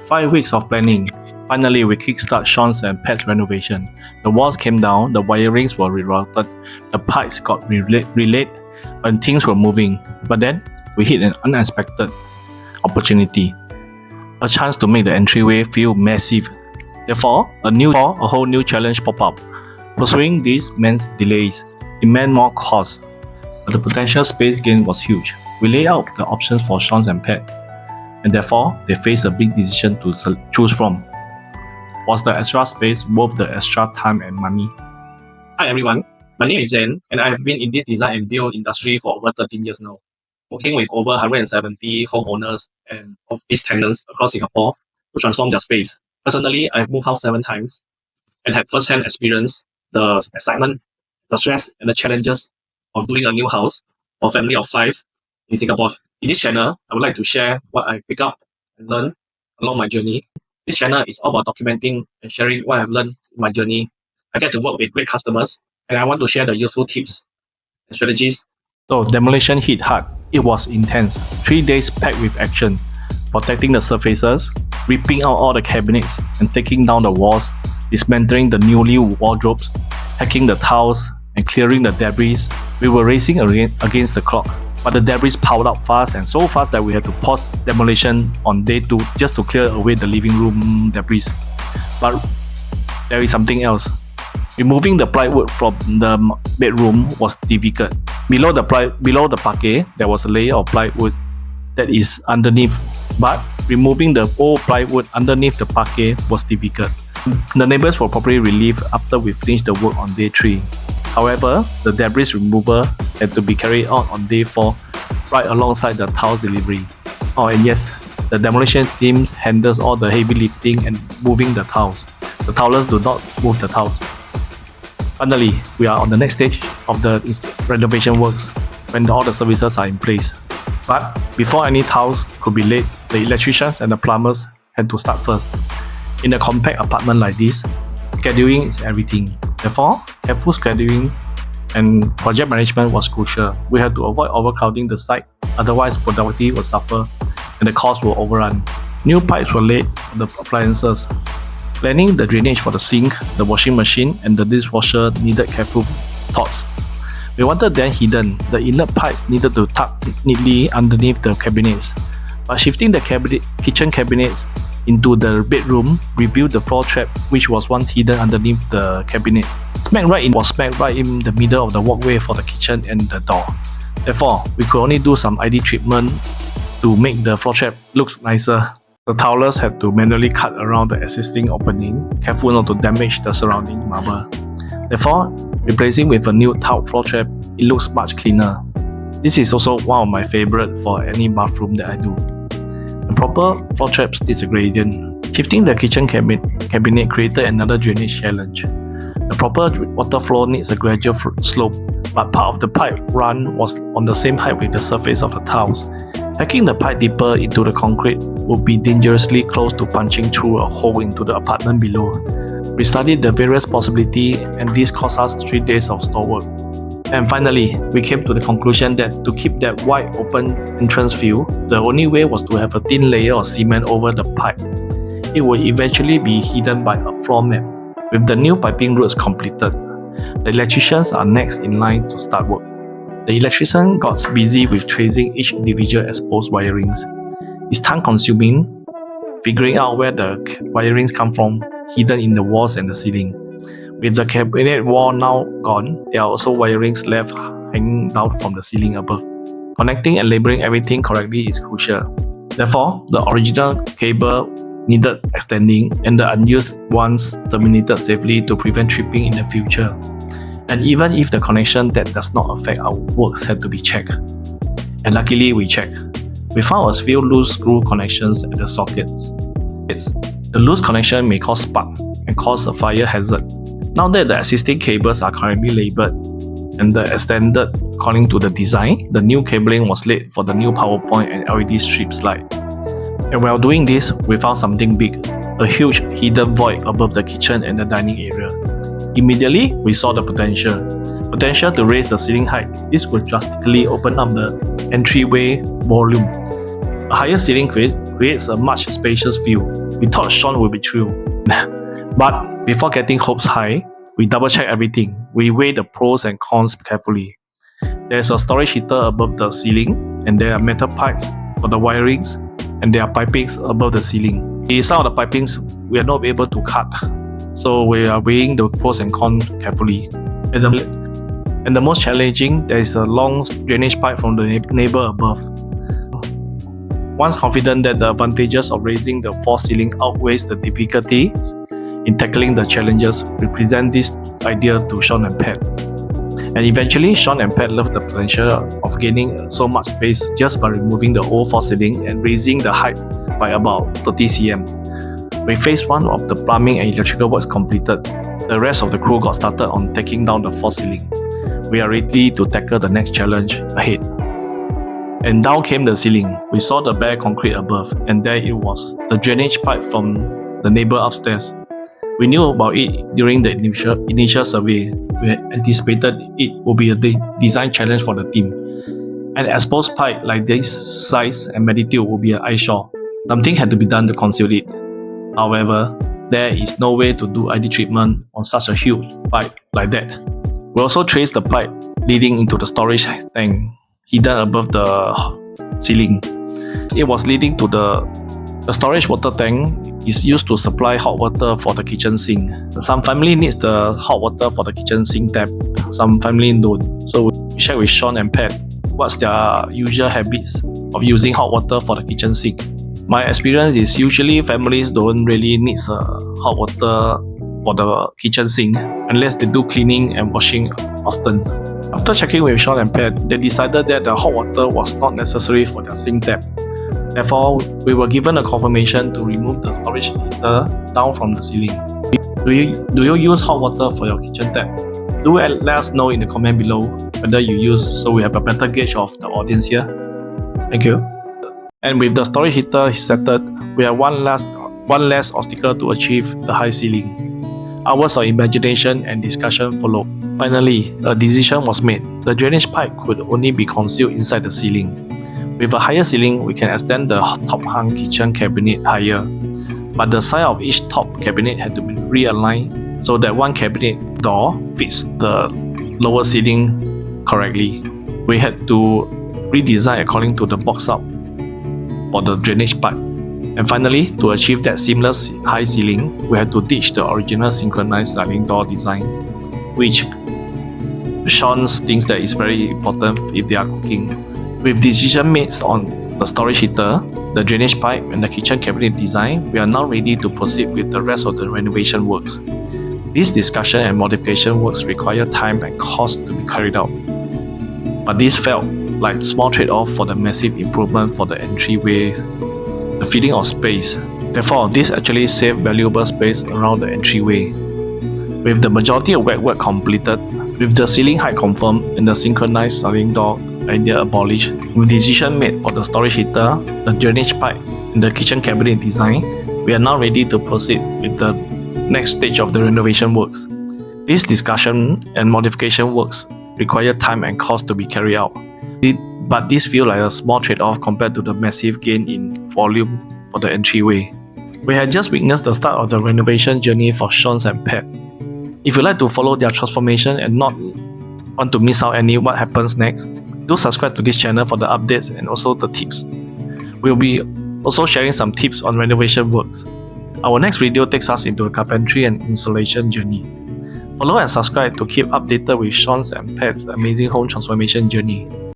5 weeks of planning. Finally, we kickstart Sean's and Pat's renovation. The walls came down, the wirings were rerouted, the pipes got relayed, and things were moving. But then, we hit an unexpected opportunity. A chance to make the entryway feel massive. Therefore, a whole new challenge popped up. Pursuing this meant delays. It meant more costs. But the potential space gain was huge. We laid out the options for Sean and Pat, and therefore they faced a big decision to choose from. Was the extra space worth the extra time and money? Hi everyone, my name is Zen, and I've been in this design and build industry for over 13 years now, working with over 170 homeowners and office tenants across Singapore to transform their space. Personally, I've moved house 7 times and had first-hand experience the excitement, the stress, and the challenges of doing a new house for a family of 5 in Singapore. In this channel, I would like to share what I pick up and learn along my journey. This channel is all about documenting and sharing what I've learned in my journey. I get to work with great customers, and I want to share the useful tips and strategies. So demolition hit hard. It was intense. 3 days packed with action, protecting the surfaces, ripping out all the cabinets and taking down the walls, dismantling the newly wardrobes, hacking the tiles and clearing the debris. We were racing against the clock, but the debris piled up fast and so fast that we had to pause demolition on day 2 just to clear away the living room debris. But there is something else. Removing the plywood from the bedroom was difficult. Below the parquet, there was a layer of plywood that is underneath, but removing the old plywood underneath the parquet was difficult. The neighbors were properly relieved after we finished the work on day 3. However, the debris removal had to be carried out on day 4, right alongside the tile delivery. Oh, and yes, the demolition team handles all the heavy lifting and moving the tiles. The tilers do not move the tiles. Finally, we are on the next stage of the renovation works when all the services are in place. But before any tiles could be laid, the electricians and the plumbers had to start first. In a compact apartment like this, scheduling is everything. Therefore, careful scheduling and project management was crucial. We had to avoid overcrowding the site, otherwise productivity will suffer and the cost will overrun. New pipes were laid on the appliances. Planning the drainage for the sink, the washing machine and the dishwasher needed careful thoughts. We wanted them hidden. The inlet pipes needed to tuck neatly underneath the cabinets. But shifting the kitchen cabinets into the bedroom revealed the floor trap, which was once hidden underneath the cabinet. Smack right in the middle of the walkway for the kitchen and the door. Therefore, we could only do some ID treatment to make the floor trap look nicer. The tilers had to manually cut around the existing opening, careful not to damage the surrounding marble. Therefore, replacing with a new tiled floor trap, it looks much cleaner. This is also one of my favorite for any bathroom that I do. The proper floor traps needs a gradient. Shifting the kitchen cabinet created another drainage challenge. The proper water flow needs a gradual slope, but part of the pipe run was on the same height with the surface of the tiles. Hacking the pipe deeper into the concrete would be dangerously close to punching through a hole into the apartment below. We studied the various possibilities and this cost us 3 days of store work. And finally, we came to the conclusion that to keep that wide open entrance view, the only way was to have a thin layer of cement over the pipe. It would eventually be hidden by a floor mat. With the new piping routes completed, the electricians are next in line to start work. The electrician got busy with tracing each individual exposed wirings. It's time-consuming, figuring out where the wirings come from, hidden in the walls and the ceiling. With the cabinet wall now gone, there are also wirings left hanging down from the ceiling above. Connecting and labeling everything correctly is crucial. Therefore, the original cable needed extending and the unused ones terminated safely to prevent tripping in the future. And even if the connection that does not affect our works had to be checked. And luckily we checked. We found a few loose screw connections at the sockets. The loose connection may cause spark and cause a fire hazard. Now that the existing cables are currently labeled and the extended according to the design, the new cabling was laid for the new PowerPoint and LED strip slide. And while doing this, we found something big, a huge hidden void above the kitchen and the dining area. Immediately, we saw the potential to raise the ceiling height. This would drastically open up the entryway volume. A higher ceiling creates a much spacious view. We thought Sean would be thrilled. But before getting hopes high, we double check everything. We weigh the pros and cons carefully. There's a storage heater above the ceiling, and there are metal pipes for the wirings, and there are pipings above the ceiling. Some of the pipings we are not able to cut, so we are weighing the pros and cons carefully. And the most challenging, there is a long drainage pipe from the neighbor above. Once confident that the advantages of raising the false ceiling outweighs the difficulties in tackling the challenges, we present this idea to Sean and Pat. And eventually, Sean and Pat loved the potential of gaining so much space just by removing the old false ceiling and raising the height by about 30 cm. With phase 1 of the plumbing and electrical works completed, the rest of the crew got started on taking down the false ceiling. We are ready to tackle the next challenge ahead. And down came the ceiling. We saw the bare concrete above, and there it was, the drainage pipe from the neighbor upstairs. We knew about it during the initial survey. We had anticipated it would be a design challenge for the team. An exposed pipe like this size and magnitude would be an eyesore. Something had to be done to conceal it. However, there is no way to do ID treatment on such a huge pipe like that. We also traced the pipe leading into the storage tank hidden above the ceiling. It was leading to the storage water tank is used to supply hot water for the kitchen sink. Some family needs the hot water for the kitchen sink tap, some family don't. So we checked with Sean and Pat what's their usual habits of using hot water for the kitchen sink. My experience is usually families don't really need hot water for the kitchen sink unless they do cleaning and washing often. After checking with Sean and Pat, they decided that the hot water was not necessary for their sink tap. Therefore, we were given a confirmation to remove the storage heater down from the ceiling. Do you use hot water for your kitchen tap? Do let us know in the comment below whether you use, so we have a better gauge of the audience here. Thank you. And with the storage heater settled, we have one less obstacle to achieve the high ceiling. Hours of imagination and discussion followed. Finally, a decision was made. The drainage pipe could only be concealed inside the ceiling. With a higher ceiling, we can extend the top hung kitchen cabinet higher, but the side of each top cabinet had to be realigned so that one cabinet door fits the lower ceiling correctly. We had to redesign according to the box up for the drainage pipe. And finally, to achieve that seamless high ceiling, we had to ditch the original synchronized sliding door design, which Sean thinks that is very important if they are cooking. With decision made on the storage heater, the drainage pipe, and the kitchen cabinet design, we are now ready to proceed with the rest of the renovation works. This discussion and modification works require time and cost to be carried out, but this felt like a small trade-off for the massive improvement for the entryway, the feeling of space. Therefore, this actually saved valuable space around the entryway. With the majority of wet work completed, with the ceiling height confirmed and the synchronized sliding door idea abolished, with decision made for the storage heater, the drainage pipe, and the kitchen cabinet design, we are now ready to proceed with the next stage of the renovation works. This discussion and modification works require time and cost to be carried out, but this feels like a small trade-off compared to the massive gain in volume for the entryway. We had just witnessed the start of the renovation journey for Sean and Pat. If you'd like to follow their transformation and not want to miss out any what happens next, do subscribe to this channel for the updates and also the tips. We'll be also sharing some tips on renovation works. Our next video takes us into a carpentry and installation journey. Follow and subscribe to keep updated with Sean's and Pat's amazing home transformation journey.